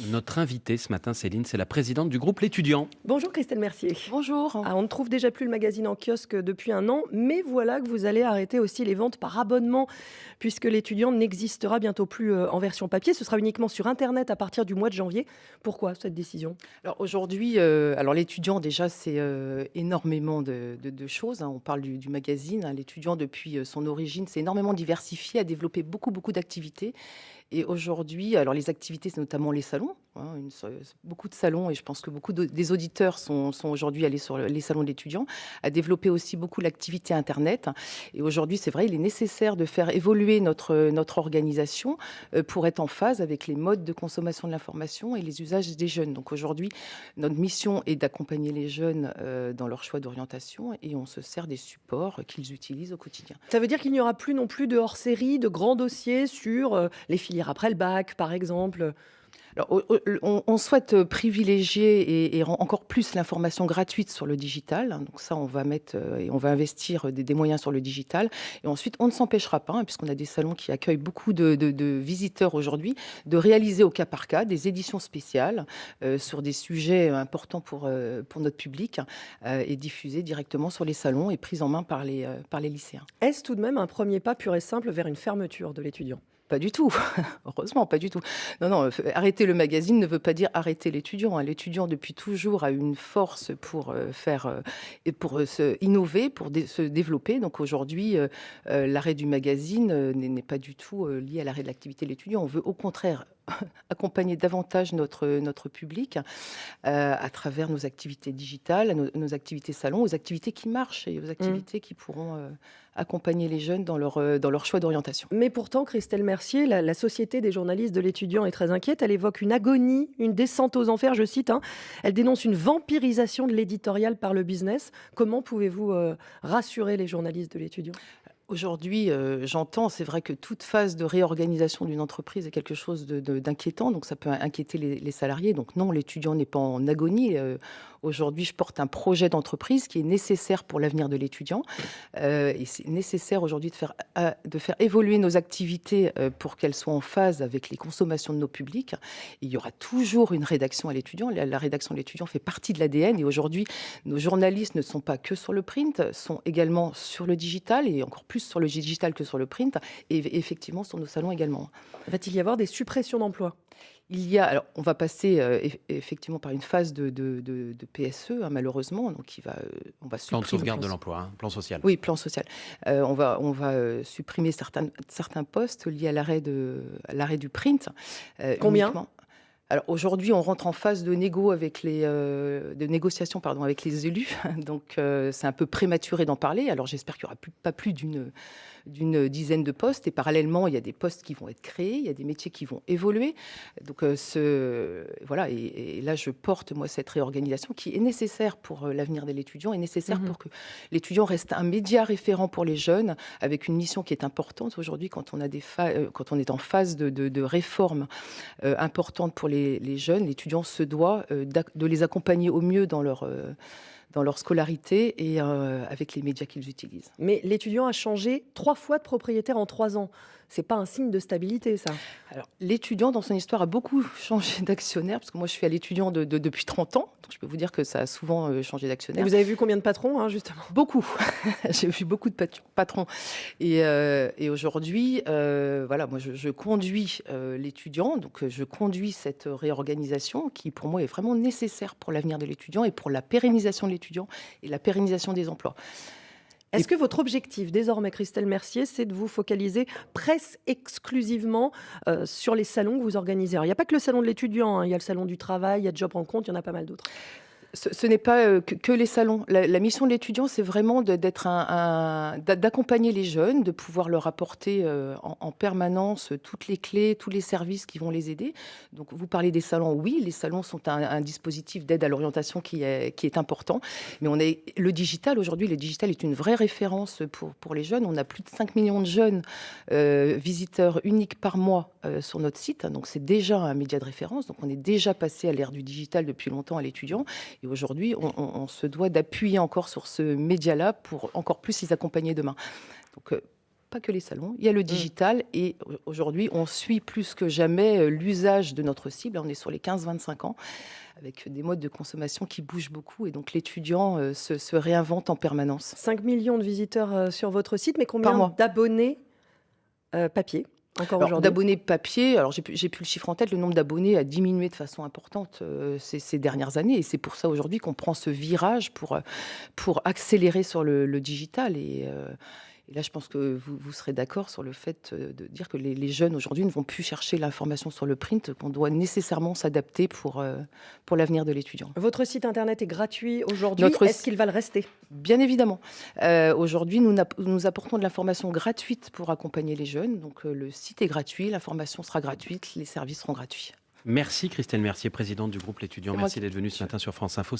Notre invitée ce matin, Céline, c'est la présidente du groupe L'Étudiant. Bonjour Christelle Mercier. Bonjour. Ah, on ne trouve déjà plus le magazine en kiosque depuis un an, mais voilà que vous allez arrêter aussi les ventes par abonnement, puisque l'étudiant n'existera bientôt plus en version papier. Ce sera uniquement sur Internet à partir du mois de janvier. Pourquoi cette décision? Alors aujourd'hui, alors l'étudiant déjà c'est énormément de choses, hein. On parle du magazine, hein. L'étudiant depuis son origine s'est énormément diversifié, a développé beaucoup d'activités. Et aujourd'hui, alors les activités, c'est notamment les salons, hein, beaucoup de salons, et je pense que beaucoup des auditeurs sont aujourd'hui allés sur les salons de l'étudiant, a développé aussi beaucoup l'activité Internet. Et aujourd'hui, c'est vrai, il est nécessaire de faire évoluer notre organisation pour être en phase avec les modes de consommation de l'information et les usages des jeunes. Donc aujourd'hui, notre mission est d'accompagner les jeunes dans leur choix d'orientation, et on se sert des supports qu'ils utilisent au quotidien. Ça veut dire qu'il n'y aura plus non plus de hors-série, de grands dossiers sur les filières après le bac, par exemple. Alors, on souhaite privilégier et rend encore plus l'information gratuite sur le digital, hein. Donc ça, on va mettre et on va investir des moyens sur le digital. Et ensuite, on ne s'empêchera pas, hein, puisqu'on a des salons qui accueillent beaucoup de visiteurs aujourd'hui, de réaliser au cas par cas des éditions spéciales sur des sujets importants pour notre public, et diffusées directement sur les salons et prises en main par les lycéens. Est-ce tout de même un premier pas pur et simple vers une fermeture de l'étudiant? Pas du tout, heureusement, pas du tout. Non, non, arrêter le magazine ne veut pas dire arrêter l'étudiant, hein. L'étudiant, depuis toujours, a une force pour faire et pour se innover, pour se développer. Donc aujourd'hui, l'arrêt du magazine n'est pas du tout lié à l'arrêt de l'activité de l'étudiant. On veut au contraire accompagner davantage notre public à travers nos activités digitales, nos activités salons, aux activités qui marchent et aux activités qui pourront accompagner les jeunes dans leur choix d'orientation. Mais pourtant, Christelle Mercier, la Société des journalistes de l'étudiant est très inquiète. Elle évoque une agonie, une descente aux enfers, je cite, hein. Elle dénonce une vampirisation de l'éditorial par le business. Comment pouvez-vous rassurer les journalistes de l'étudiant? Aujourd'hui, j'entends, c'est vrai que toute phase de réorganisation d'une entreprise est quelque chose d'inquiétant, donc ça peut inquiéter les salariés. Donc non, l'étudiant n'est pas en agonie. Aujourd'hui, je porte un projet d'entreprise qui est nécessaire pour l'avenir de l'étudiant. Et c'est nécessaire aujourd'hui de faire évoluer nos activités pour qu'elles soient en phase avec les consommations de nos publics. Il y aura toujours une rédaction à l'étudiant. La rédaction de l'étudiant fait partie de l'ADN. Et aujourd'hui, nos journalistes ne sont pas que sur le print, sont également sur le digital, et encore plus sur le digital que sur le print, et effectivement sur nos salons également. Va-t-il y avoir des suppressions d'emplois? Alors, on va passer effectivement par une phase de PSE, hein, malheureusement. Donc, on va Plan de supprimer. sauvegarde de l'emploi, hein, plan social. Oui, plan social. On va supprimer certains postes liés à l'arrêt du print. Combien? Uniquement. Alors aujourd'hui, on rentre en phase de négociation, pardon, avec les élus. Donc c'est un peu prématuré d'en parler. Alors j'espère qu'il n'y aura pas plus d'une dizaine de postes. Et parallèlement, il y a des postes qui vont être créés, il y a des métiers qui vont évoluer. Donc voilà. Et là, je porte moi cette réorganisation qui est nécessaire pour l'avenir de l'étudiant, et nécessaire pour que l'étudiant reste un média référent pour les jeunes, avec une mission qui est importante aujourd'hui quand on est en phase de réforme importante pour les jeunes. L'étudiant se doit de les accompagner au mieux dans leur scolarité et avec les médias qu'ils utilisent. Mais l'étudiant a changé 3 fois de propriétaire en 3 ans. C'est pas un signe de stabilité, ça? Alors, l'étudiant, dans son histoire, a beaucoup changé d'actionnaire, parce que moi, je suis à l'étudiant depuis 30 ans. Donc, je peux vous dire que ça a souvent changé Et d'actionnaire. vous avez vu combien de patrons, hein, justement? Beaucoup. J'ai vu beaucoup de patrons. Et aujourd'hui, voilà, moi, je conduis l'étudiant. Donc, je conduis cette réorganisation qui, pour moi, est vraiment nécessaire pour l'avenir de l'étudiant et pour la pérennisation de l'étudiant et la pérennisation des emplois. Est-ce que votre objectif désormais, Christelle Mercier, c'est de vous focaliser presque exclusivement sur les salons que vous organisez? Alors, il n'y a pas que le salon de l'étudiant, hein, il y a le salon du travail, il y a Job Rencontre, il y en a pas mal d'autres. Ce n'est pas que les salons. La mission de l'étudiant, c'est vraiment d'accompagner les jeunes, de pouvoir leur apporter en permanence toutes les clés, tous les services qui vont les aider. Donc, vous parlez des salons, oui, les salons sont un dispositif d'aide à l'orientation qui est important. Mais le digital, aujourd'hui, le digital est une vraie référence pour les jeunes. On a plus de 5 millions de jeunes visiteurs uniques par mois sur notre site. Donc, c'est déjà un média de référence. Donc, on est déjà passé à l'ère du digital depuis longtemps à l'étudiant. Et aujourd'hui, on se doit d'appuyer encore sur ce média-là pour encore plus les accompagner demain. Donc, pas que les salons, il y a le digital et aujourd'hui, on suit plus que jamais l'usage de notre cible. On est sur les 15-25 ans avec des modes de consommation qui bougent beaucoup et donc l'étudiant se réinvente en permanence. 5 millions de visiteurs sur votre site, mais Par combien mois. d'abonnés papier encore Alors, aujourd'hui? d'abonnés papier, alors j'ai plus le chiffre en tête, le nombre d'abonnés a diminué de façon importante ces dernières années. Et c'est pour ça aujourd'hui qu'on prend ce virage pour accélérer sur le digital. Et là, je pense que vous serez d'accord sur le fait de dire que les jeunes aujourd'hui ne vont plus chercher l'information sur le print, qu'on doit nécessairement s'adapter pour l'avenir de l'étudiant. Votre site internet est gratuit aujourd'hui. Notre Est-ce si- qu'il va le rester? Bien évidemment. Aujourd'hui, nous apportons de l'information gratuite pour accompagner les jeunes. Donc, le site est gratuit, l'information sera gratuite, les services seront gratuits. Merci Christelle Mercier, présidente du groupe L'Étudiant. C'est moi Merci d'être venue ce matin sur France Info.